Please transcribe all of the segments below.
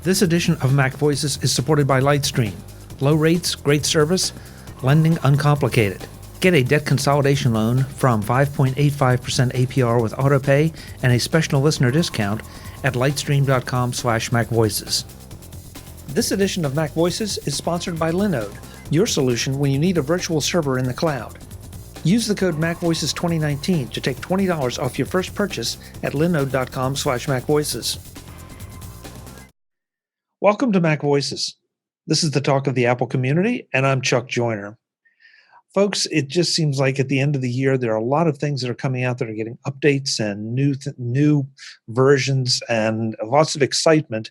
This edition of MacVoices is supported by LightStream. Low rates, great service, lending uncomplicated. Get a debt consolidation loan from 5.85% APR with AutoPay and a special listener discount at lightstream.com/MacVoices. This edition of MacVoices is sponsored by Linode, your solution when you need a virtual server in the cloud. Use the code MacVoices2019 to take $20 off your first purchase at linode.com/MacVoices. Welcome to MacVoices. This is the talk of the Apple community, and I'm Chuck Joyner. Folks, it just seems like at the end of the year, there are a lot of things that are coming out that are getting updates and new versions and lots of excitement.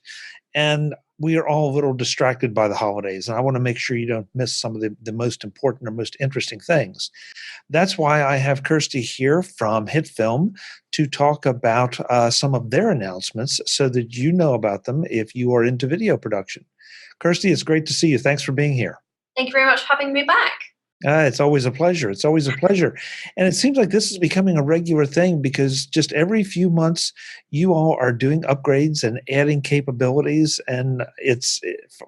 And we are all a little distracted by the holidays. And I want to make sure you don't miss some of the most important or most interesting things. That's why I have Kirstie here from HitFilm to talk about some of their announcements so that you know about them if you are into video production. Kirstie, it's great to see you. Thanks for being here. Thank you very much for having me back. It's always a pleasure. It's always a pleasure. And it seems like this is becoming a regular thing because just every few months, you all are doing upgrades and adding capabilities. And it's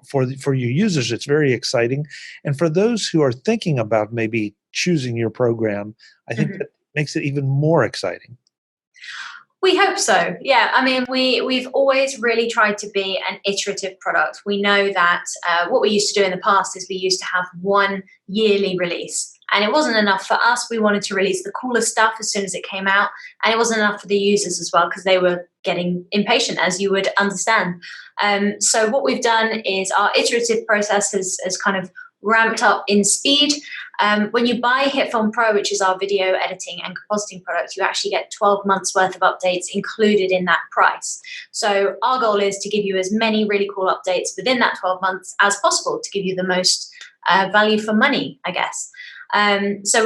for your users, it's very exciting. And for those who are thinking about maybe choosing your program, I think that makes it even more exciting. We hope so. Yeah, I mean, we've always really tried to be an iterative product. We know that what we used to do in the past is we used to have one yearly release. And it wasn't enough for us. We wanted to release the coolest stuff as soon as it came out. And it wasn't enough for the users as well because they were getting impatient, as you would understand. So what we've done is our iterative process has kind of ramped up in speed. When you buy HitFilm Pro, which is our video editing and compositing product, you actually get 12 months worth of updates included in that price. So our goal is to give you as many really cool updates within that 12 months as possible to give you the most value for money, I guess. So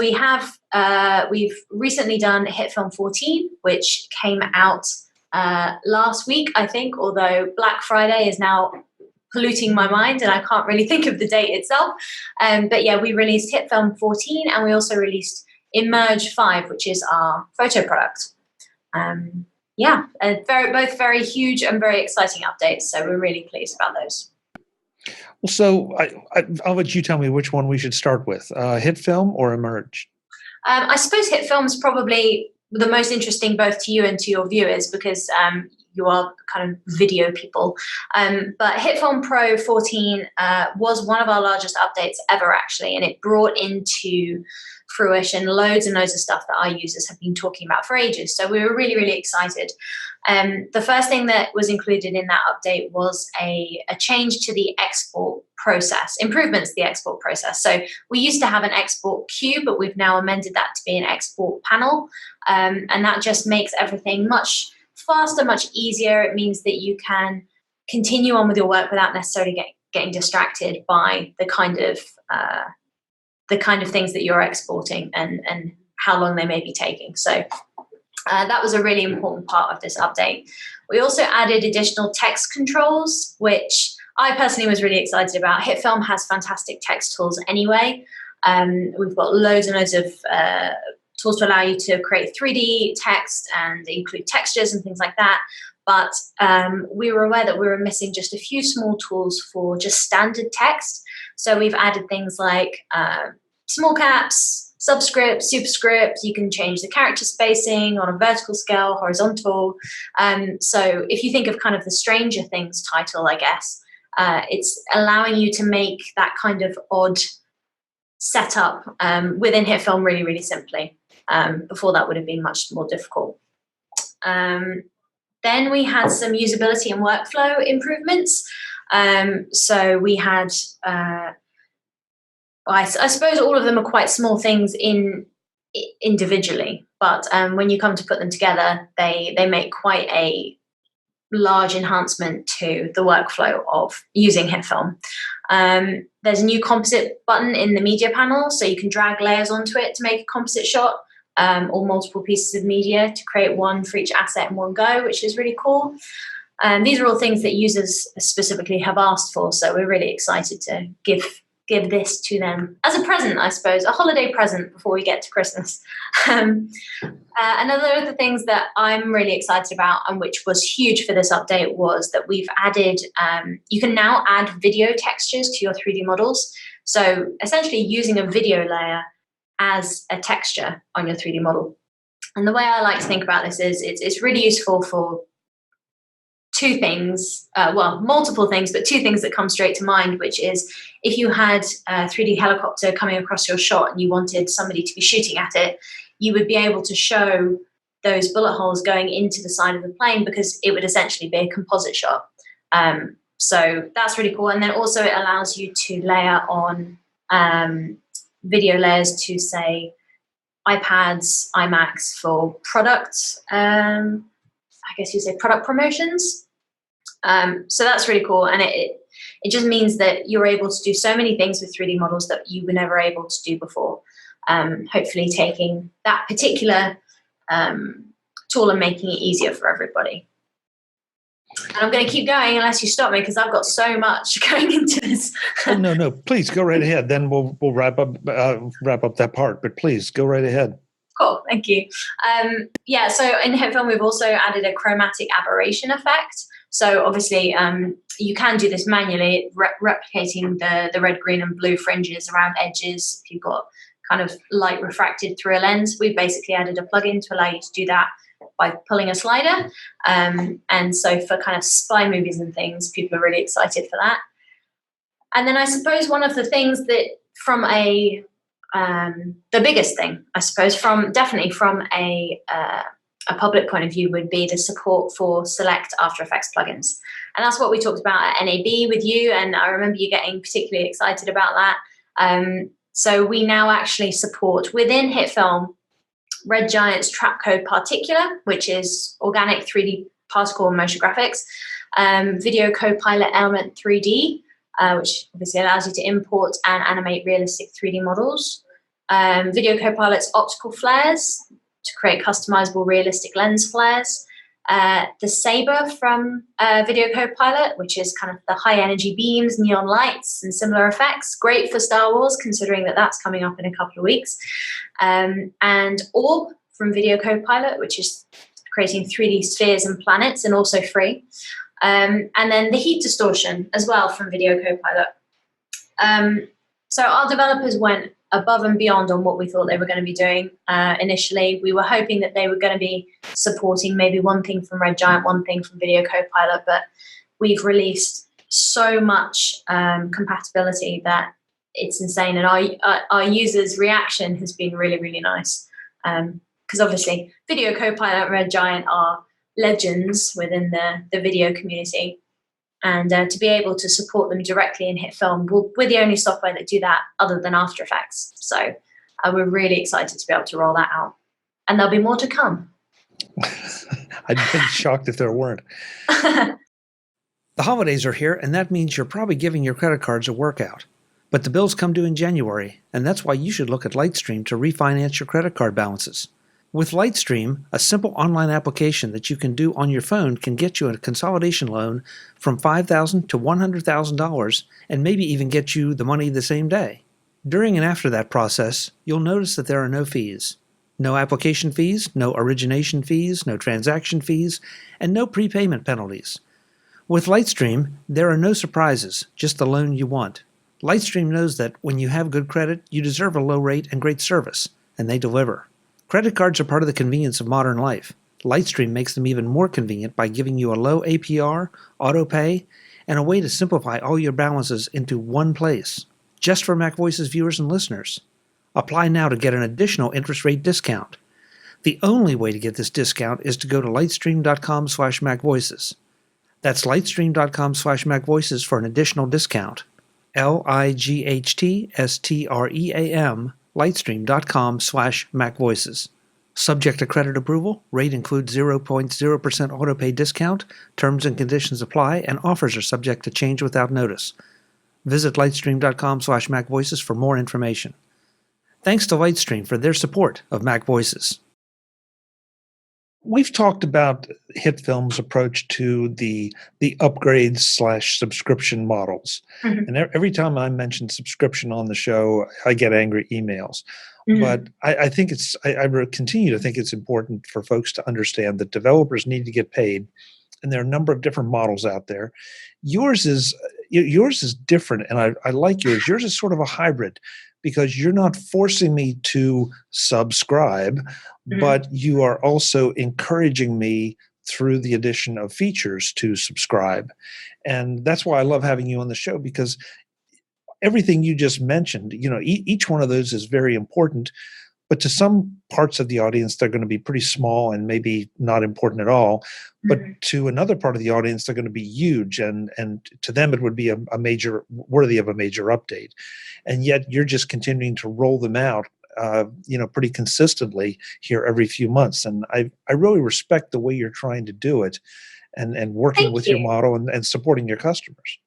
we've recently done HitFilm 14, which came out last week, I think, although Black Friday is now polluting my mind and I can't really think of the date itself. But yeah, we released HitFilm 14 and we also released Imerge 5, which is our photo product. Both very huge and very exciting updates. So we're really pleased about those. Well, so I'll let you tell me which one we should start with, HitFilm or Imerge? I suppose HitFilm is probably the most interesting both to you and to your viewers because you are kind of video people. But HitFilm Pro 14 was one of our largest updates ever, actually, and it brought into fruition loads and loads of stuff that our users have been talking about for ages. So we were really, really excited. The first thing that was included in that update was a change to the export process, improvements to the export process. So we used to have an export queue, but we've now amended that to be an export panel. And that just makes everything much faster, much easier. It means that you can continue on with your work without necessarily getting distracted by the kind of things that you're exporting and how long they may be taking. So that was a really important part of this update. We also added additional text controls, which I personally was really excited about. HitFilm has fantastic text tools anyway. We've got loads and loads of tools to allow you to create 3D text and include textures and things like that. But we were aware that we were missing just a few small tools for just standard text. So we've added things like small caps, subscript, superscript. You can change the character spacing on a vertical scale, horizontal. So if you think of kind of the Stranger Things title, I guess, it's allowing you to make that kind of odd setup within HitFilm really, really simply. Before that would have been much more difficult. Then we had some usability and workflow improvements. So we had, I suppose all of them are quite small things individually, but when you come to put them together, they make quite a large enhancement to the workflow of using HitFilm. There's a new composite button in the media panel, so you can drag layers onto it to make a composite shot. Or multiple pieces of media to create one for each asset in one go, which is really cool. These are all things that users specifically have asked for, so we're really excited to give give this to them as a present, I suppose, a holiday present before we get to Christmas. Another of the things that I'm really excited about, and which was huge for this update, was that we've added, you can now add video textures to your 3D models. So essentially using a video layer as a texture on your 3D model. And the way I like to think about this is it's really useful for two things, multiple things, but two things that come straight to mind, which is if you had a 3D helicopter coming across your shot and you wanted somebody to be shooting at it, you would be able to show those bullet holes going into the side of the plane because it would essentially be a composite shot. So that's really cool. And then also it allows you to layer on video layers to, say, iPads, iMacs for product, I guess you say product promotions. So that's really cool. And it just means that you're able to do so many things with 3D models that you were never able to do before. Hopefully taking that particular tool and making it easier for everybody. And I'm going to keep going unless you stop me because I've got so much going into this. Oh, no, please go right ahead. Then we'll wrap up that part. But please go right ahead. Cool, thank you. So in HitFilm we've also added a chromatic aberration effect. So obviously you can do this manually, replicating the red, green, and blue fringes around edges. If you've got kind of light refracted through a lens, we've basically added a plugin to allow you to do that by pulling a slider. And so for kind of spy movies and things, people are really excited for that. And then I suppose one of the things that from the biggest thing, I suppose, definitely from a public point of view would be the support for select After Effects plugins. And that's what we talked about at NAB with you. And I remember you getting particularly excited about that. So we now actually support within HitFilm Red Giant's Trapcode Particular, which is organic 3D particle and motion graphics, Video Copilot Element 3D, which obviously allows you to import and animate realistic 3D models, Video Copilot's optical flares to create customizable realistic lens flares, the Saber from Video Copilot, which is kind of the high energy beams, neon lights, and similar effects. Great for Star Wars, considering that that's coming up in a couple of weeks. And Orb from Video Copilot, which is creating 3D spheres and planets, and also free. And then the heat distortion as well from Video Copilot. So our developers went above and beyond on what we thought they were going to be doing initially. We were hoping that they were going to be supporting maybe one thing from Red Giant, one thing from Video Copilot, but we've released so much compatibility that it's insane. And our users' reaction has been really, really nice. Because obviously Video Copilot and Red Giant are legends within the video community. And to be able to support them directly in HitFilm, we're the only software that do that other than After Effects. So we're really excited to be able to roll that out. And there'll be more to come. I'd be shocked if there weren't. The holidays are here, and that means you're probably giving your credit cards a workout. But the bills come due in January, and that's why you should look at LightStream to refinance your credit card balances. With LightStream, a simple online application that you can do on your phone can get you a consolidation loan from $5,000 to $100,000 and maybe even get you the money the same day. During and after that process, you'll notice that there are no fees. No application fees, no origination fees, no transaction fees, and no prepayment penalties. With LightStream, there are no surprises, just the loan you want. LightStream knows that when you have good credit, you deserve a low rate and great service, and they deliver. Credit cards are part of the convenience of modern life. LightStream makes them even more convenient by giving you a low APR, auto pay, and a way to simplify all your balances into one place, just for MacVoices viewers and listeners. Apply now to get an additional interest rate discount. The only way to get this discount is to go to lightstream.com/MacVoices. That's lightstream.com/MacVoices for an additional discount. LIGHTSTREAM lightstream.com/MacVoices. Subject to credit approval, rate includes 0.0% autopay discount, terms and conditions apply, and offers are subject to change without notice. Visit lightstream.com/MacVoices for more information. Thanks to LightStream for their support of MacVoices. We've talked about HitFilm's approach to the upgrades/subscription models. Mhm. And every time I mention subscription on the show, I get angry emails. But Mhm. I think I continue to think it's important for folks to understand that developers need to get paid, and there are a number of different models out there. Yours is different, and I like yours. Yours is sort of a hybrid because you're not forcing me to subscribe, Mhm. but you are also encouraging me through the addition of features to subscribe. And that's why I love having you on the show, because everything you just mentioned, each one of those is very important, but to some parts of the audience, they're going to be pretty small and maybe not important at all. But Mhm. to another part of the audience, they're going to be huge, and to them, it would be a major, worthy of a major update. And yet, you're just continuing to roll them out, pretty consistently here every few months. And I really respect the way you're trying to do it, and working Thank with your you. model and supporting your customers.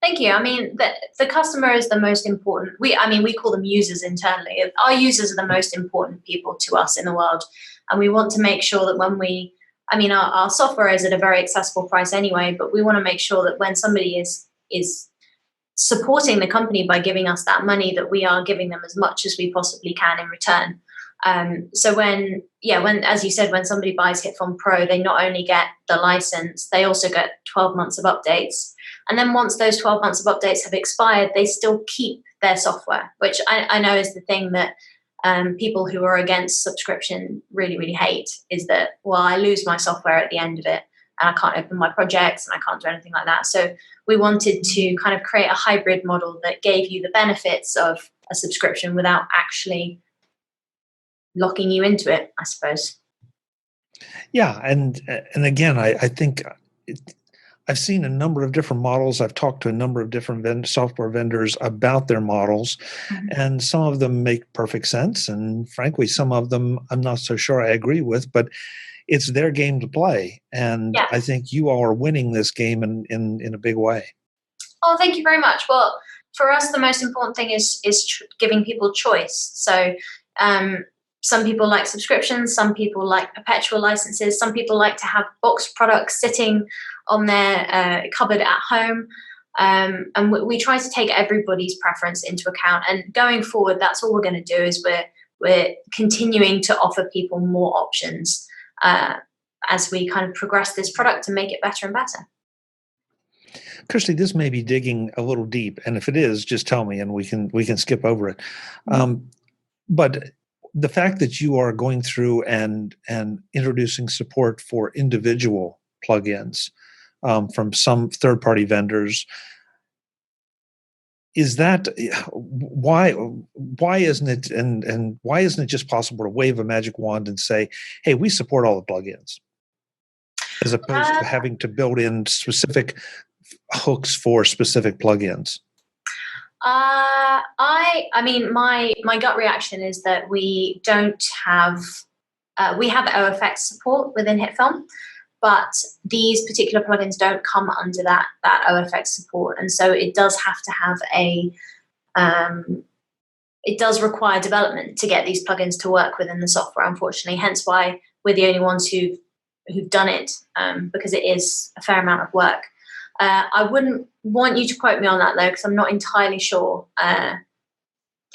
Thank you. I mean, the customer is the most important. We call them users internally. Our users are the most important people to us in the world. And we want to make sure that our software is at a very accessible price anyway, but we want to make sure that when somebody is supporting the company by giving us that money, that we are giving them as much as we possibly can in return. So as you said, when somebody buys HitFilm Pro, they not only get the license, they also get 12 months of updates. And then once those 12 months of updates have expired, they still keep their software, which I know is the thing that people who are against subscription really, really hate, is that, well, I lose my software at the end of it, and I can't open my projects and I can't do anything like that. So we wanted to kind of create a hybrid model that gave you the benefits of a subscription without actually locking you into it, I suppose. Yeah, and again, I think I've seen a number of different models. I've talked to a number of different software vendors about their models, Mhm. and some of them make perfect sense, and frankly, some of them I'm not so sure I agree with. But it's their game to play, and Yeah. I think you all are winning this game in a big way. Oh, thank you very much. Well, for us, the most important thing is giving people choice. So, some people like subscriptions, some people like perpetual licenses, some people like to have boxed products sitting on their cupboard at home. And we try to take everybody's preference into account. And going forward, that's all we're going to do, is we're continuing to offer people more options as we kind of progress this product and make it better and better. Kirstie, this may be digging a little deep, and if it is, just tell me, and we can skip over it. Mhm. But the fact that you are going through and introducing support for individual plugins from some third-party vendors, is that why isn't it, and why isn't it just possible to wave a magic wand and say, hey, we support all the plugins, as opposed to Uh, having to build in specific hooks for specific plugins? My gut reaction is that we don't have we have OFX support within HitFilm, but these particular plugins don't come under that OFX support, and so it does have to have it does require development to get these plugins to work within the software. Unfortunately, hence why we're the only ones who've done it, because it is a fair amount of work. I wouldn't want you to quote me on that though, because I'm not entirely sure.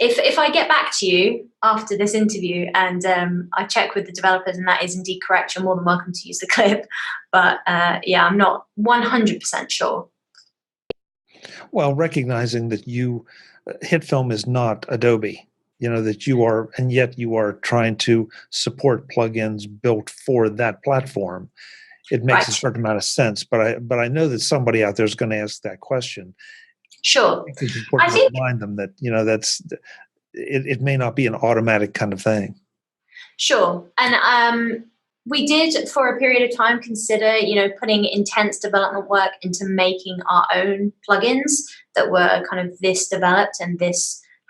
If I get back to you after this interview and I check with the developers and that is indeed correct, you're more than welcome to use the clip. But I'm not 100% sure. Well, recognizing that HitFilm is not Adobe, that you are, and yet you are trying to support plugins built for that platform. It makes a Right. certain amount of sense, but I know that somebody out there is going to ask that question. Sure. I think it's I important to think remind them that it may not be an automatic kind of thing. Sure. And we did, for a period of time, consider, putting intense development work into making our own plugins that were kind of this developed and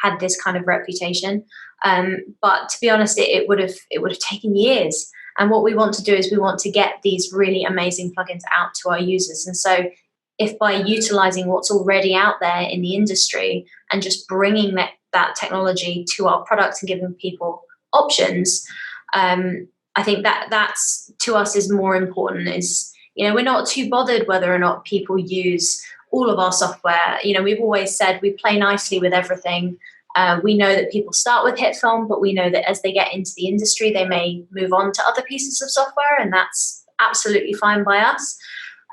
had this kind of reputation. But to be honest, it would have taken years. And what we want to do is we want to get these really amazing plugins out to our users. And so if by utilizing what's already out there in the industry and just bringing that technology to our product and giving people options, I think that's to us is more important. Is, we're not too bothered whether or not people use all of our software. We've always said we play nicely with everything. We know that people start with HitFilm, but we know that as they get into the industry, they may move on to other pieces of software, and that's absolutely fine by us.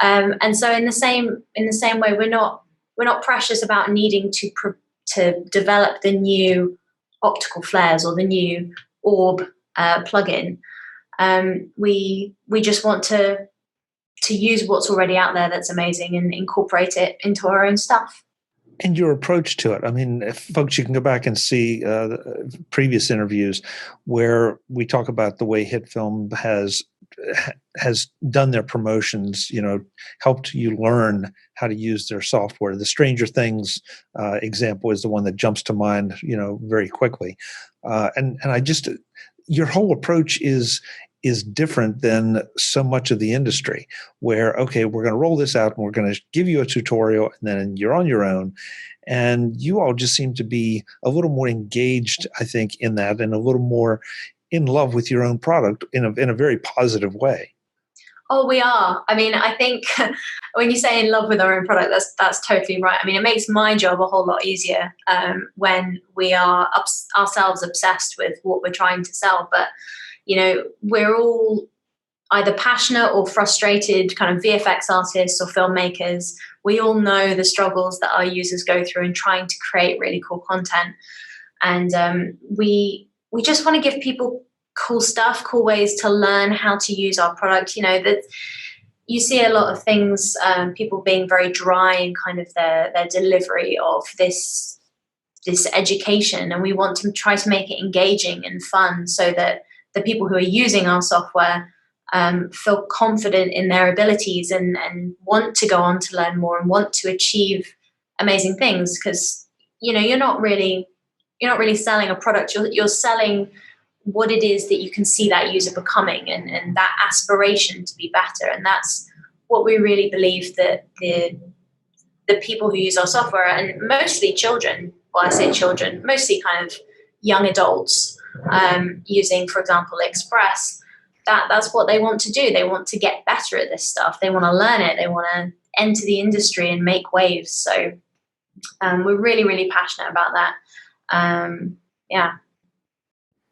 And so in the same way, we're not precious about needing to develop the new optical flares or the new orb plugin. We just want to use what's already out there that's amazing and incorporate it into our own stuff. And your approach to it. I mean, if folks, you can go back and see previous interviews where we talk about the way HitFilm has done their promotions, helped you learn how to use their software. The Stranger Things example is the one that jumps to mind, very quickly. And I just, your whole approach is different than so much of the industry where, okay, we're going to roll this out and we're going to give you a tutorial and then you're on your own. And you all just seem to be a little more engaged, I think, in that, and a little more in love with your own product in a very positive way. Oh, we are. I mean, I think when you say in love with our own product, that's totally right. I mean, it makes my job a whole lot easier when we are ourselves obsessed with what we're trying to sell. But we're all either passionate or frustrated kind of VFX artists or filmmakers. We all know the struggles that our users go through in trying to create really cool content. And we just want to give people cool stuff, cool ways to learn how to use our product. That you see a lot of things, people being very dry in kind of their delivery of this education. And we want to try to make it engaging and fun so that the people who are using our software feel confident in their abilities and want to go on to learn more and want to achieve amazing things. Because you're not really selling a product. You're selling what it is that you can see that user becoming and that aspiration to be better. And that's what we really believe that the people who use our software, and mostly children, well, I say children, mostly kind of young adults, using, for example, Express, that's what they want to do. They want to get better at this stuff. They want to learn it. They want to enter the industry and make waves. So we're really, really passionate about that. Yeah.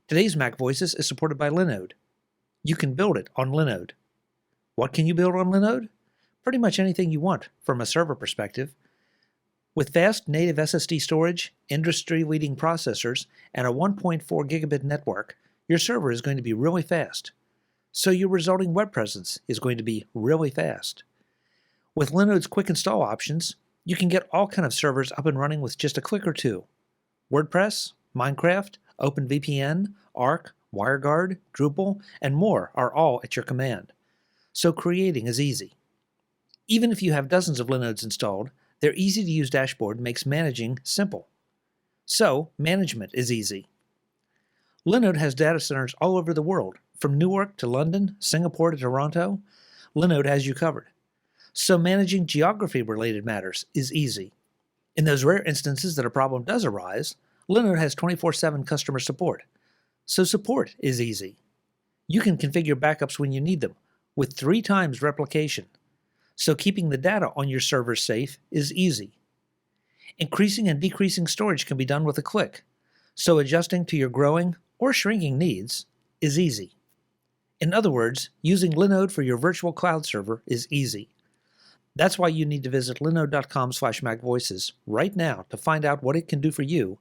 Today's MacVoices is supported by Linode. You can build it on Linode. What can you build on Linode? Pretty much anything you want from a server perspective. With fast native SSD storage, industry-leading processors, and a 1.4 gigabit network, your server is going to be really fast. So your resulting web presence is going to be really fast. With Linode's quick install options, you can get all kinds of servers up and running with just a click or two. WordPress, Minecraft, OpenVPN, Arc, WireGuard, Drupal, and more are all at your command. So creating is easy. Even if you have dozens of Linodes installed, their easy-to-use dashboard makes managing simple. So, management is easy. Linode has data centers all over the world, from Newark to London, Singapore to Toronto. Linode has you covered. So managing geography-related matters is easy. In those rare instances that a problem does arise, Linode has 24/7 customer support. So support is easy. You can configure backups when you need them, with 3 times replication. So keeping the data on your server safe is easy. Increasing and decreasing storage can be done with a click, so adjusting to your growing or shrinking needs is easy. In other words, using Linode for your virtual cloud server is easy. That's why you need to visit linode.com/MacVoices right now to find out what it can do for you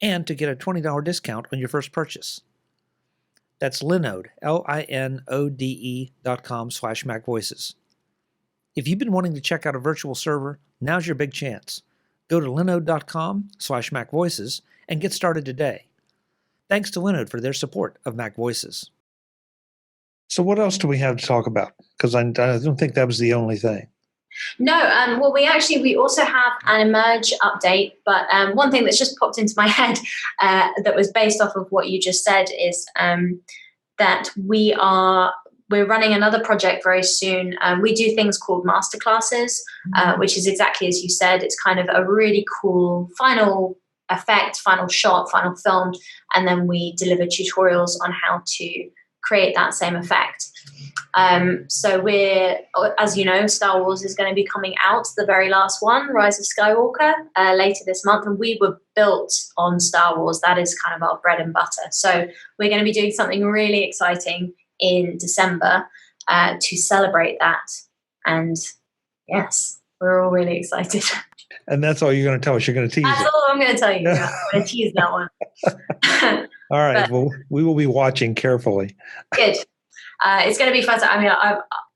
and to get a $20 discount on your first purchase. That's Linode, linode.com/MacVoices. If you've been wanting to check out a virtual server, now's your big chance. Go to linode.com/MacVoices and get started today. Thanks to Linode for their support of MacVoices. So what else do we have to talk about? Because I don't think that was the only thing. No, well, we also have an Imerge update, but one thing that's just popped into my head that was based off of what you just said is that we're running another project very soon. We do things called masterclasses, which is exactly as you said. It's kind of a really cool final effect, final shot, final film, and then we deliver tutorials on how to create that same effect. So we're, as you know, Star Wars is going to be coming out, the very last one, Rise of Skywalker, later this month. And we were built on Star Wars. That is kind of our bread and butter. So we're going to be doing something really exciting in December to celebrate that. And yes, we're all really excited. And that's all you're going to tell us? You're going to tease That's it? all I'm going to tell you. Yeah, I'm going to tease that one. All right. Well, we will be watching carefully. Good. It's going to be fun. I mean,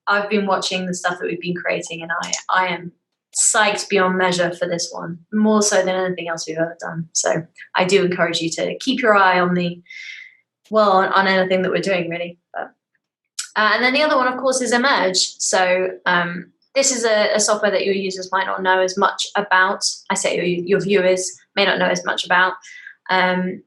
I've been watching the stuff that we've been creating, and I am psyched beyond measure for this one, more so than anything else we've ever done. So I do encourage you to keep your eye on on anything that we're doing, really. But, and then the other one, of course, is Imerge. So this is a software that your users might not know as much about. I say your viewers may not know as much about.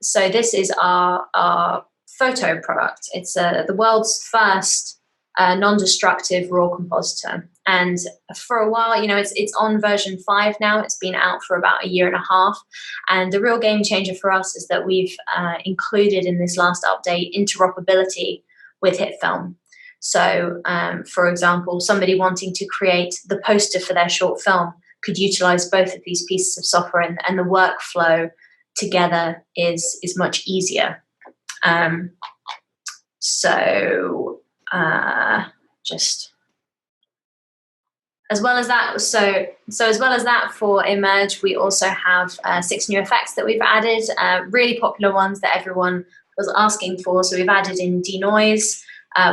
So this is our photo product. It's the world's first non-destructive raw compositor. And for a while, it's on version 5 now. It's been out for about a year and a half. And the real game changer for us is that we've included in this last update interoperability with HitFilm. So, for example, somebody wanting to create the poster for their short film could utilize both of these pieces of software, and the workflow together is much easier. Just as well as that, so as well as that, for Imerge, we also have 6 new effects that we've added, really popular ones that everyone was asking for. So we've added in Denoise,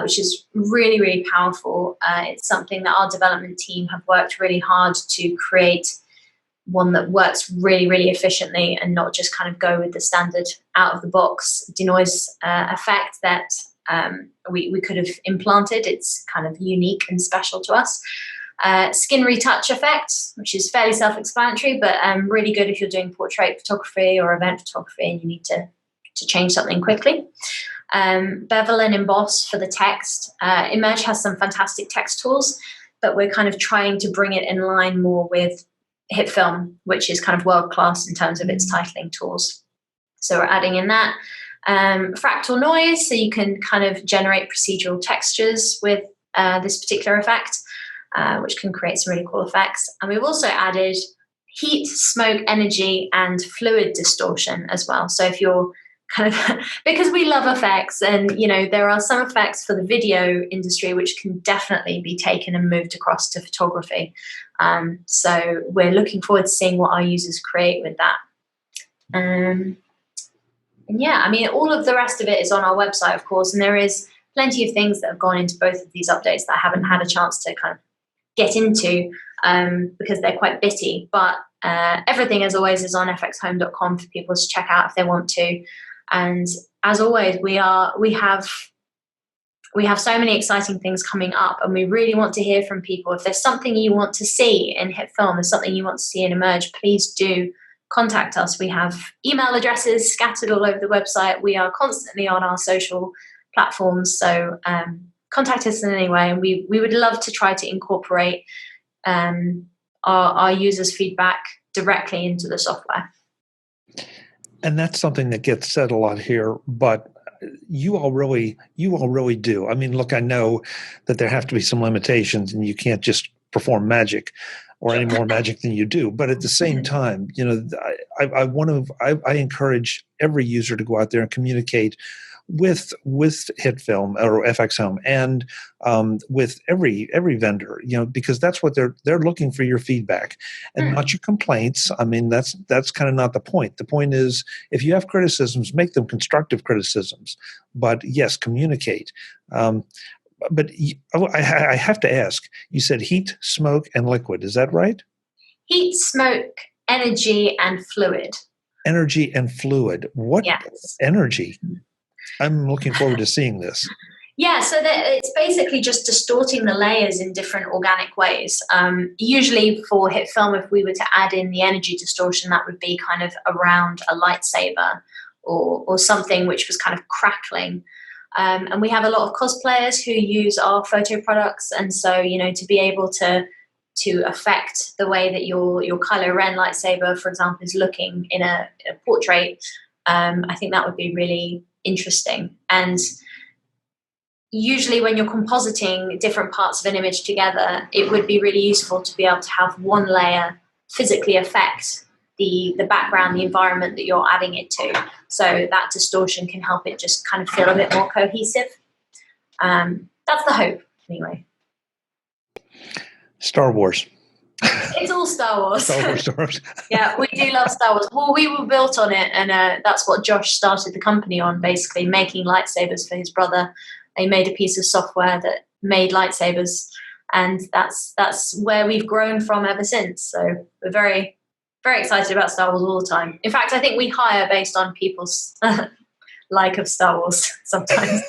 which is really, really powerful. It's something that our development team have worked really hard to create one that works really, really efficiently and not just kind of go with the standard out of the box Denoise effect that we could have implanted. It's kind of unique and special to us. Skin retouch effect, which is fairly self-explanatory, but really good if you're doing portrait photography or event photography and you need to change something quickly. Bevel and emboss for the text. Imerge has some fantastic text tools, but we're kind of trying to bring it in line more with HitFilm, which is kind of world-class in terms of its titling tools. So we're adding in that. Fractal noise, so you can kind of generate procedural textures with this particular effect, which can create some really cool effects. And we've also added heat, smoke, energy, and fluid distortion as well. So if you're kind of, because we love effects, and there are some effects for the video industry which can definitely be taken and moved across to photography. So we're looking forward to seeing what our users create with that. And yeah, I mean, all of the rest of it is on our website, of course, and there is plenty of things that have gone into both of these updates that I haven't had a chance to kind of get into because they're quite bitty. But everything, as always, is on fxhome.com for people to check out if they want to. And as always, we have so many exciting things coming up, and we really want to hear from people. If there's something you want to see in HitFilm, there's something you want to see in Imerge, please do contact us. We have email addresses scattered all over the website. We are constantly on our social platforms, so contact us in any way, and we would love to try to incorporate our users' feedback directly into the software. And that's something that gets said a lot here, but you all really do. I mean, look, I know that there have to be some limitations, and you can't just perform magic or any more magic than you do. But at the same time, I encourage every user to go out there and communicate with HitFilm or FXhome and with every vendor, because that's what they're looking for, your feedback and not your complaints. I mean, that's kind of not the point. The point is, if you have criticisms, make them constructive criticisms. But yes, communicate. But I have to ask, you said heat, smoke, and liquid. Is that right? Heat, smoke, Energy, and fluid. Energy and fluid. What energy? I'm looking forward to seeing this. Yeah, so it's basically just distorting the layers in different organic ways. Usually for HitFilm, if we were to add in the energy distortion, that would be kind of around a lightsaber or something which was kind of crackling. And we have a lot of cosplayers who use our photo products. And so, to be able to affect the way that your Kylo Ren lightsaber, for example, is looking in a portrait, I think that would be really interesting. And usually when you're compositing different parts of an image together, it would be really useful to be able to have one layer physically affect the background, the environment that you're adding it to. So that distortion can help it just kind of feel a bit more cohesive. That's the hope, anyway. Star Wars. It's all Star Wars. Star Wars. Yeah, we do love Star Wars. Well, we were built on it, and that's what Josh started the company on, basically making lightsabers for his brother. They made a piece of software that made lightsabers, and that's where we've grown from ever since. So we're very, very excited about Star Wars all the time. In fact, I think we hire based on people's like of Star Wars sometimes.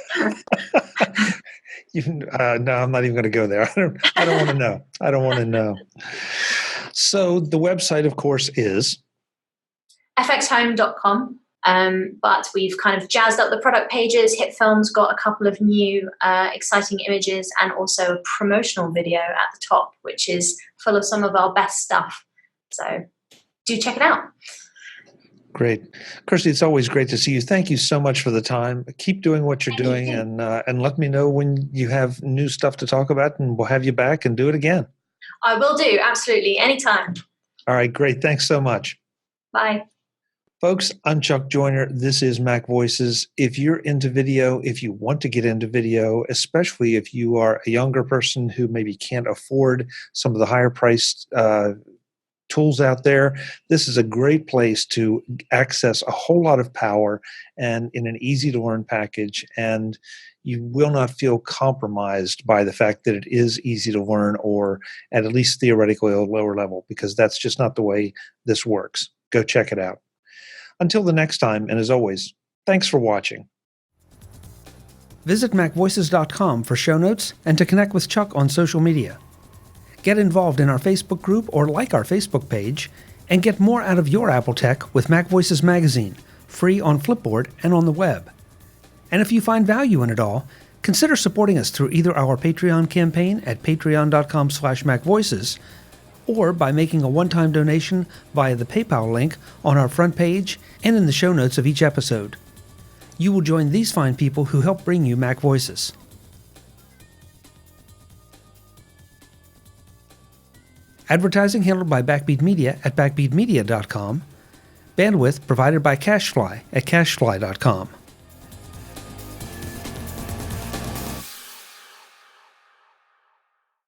No, I'm not even going to go there. I don't want to know. I don't want to know. So the website, of course, is FXhome.com. But we've kind of jazzed up the product pages. HitFilm's got a couple of new exciting images and also a promotional video at the top, which is full of some of our best stuff. So do check it out. Great. Kirstie, it's always great to see you. Thank you so much for the time. Keep doing what you're doing, and let me know when you have new stuff to talk about, and we'll have you back and do it again. I will do. Absolutely. Anytime. All right. Great. Thanks so much. Bye. Folks, I'm Chuck Joyner. This is MacVoices. If you're into video, if you want to get into video, especially if you are a younger person who maybe can't afford some of the higher priced tools out there, this is a great place to access a whole lot of power and in an easy to learn package. And you will not feel compromised by the fact that it is easy to learn, or at least theoretically a lower level, because that's just not the way this works. Go check it out. Until the next time, and as always, thanks for watching. Visit MacVoices.com for show notes and to connect with Chuck on social media. Get involved in our Facebook group or like our Facebook page, and get more out of your Apple tech with MacVoices Magazine, free on Flipboard and on the web. And if you find value in it all, consider supporting us through either our Patreon campaign at patreon.com/MacVoices, or by making a one-time donation via the PayPal link on our front page and in the show notes of each episode. You will join these fine people who help bring you MacVoices. Advertising handled by Backbeat Media at backbeatmedia.com. Bandwidth provided by CacheFly at cachefly.com.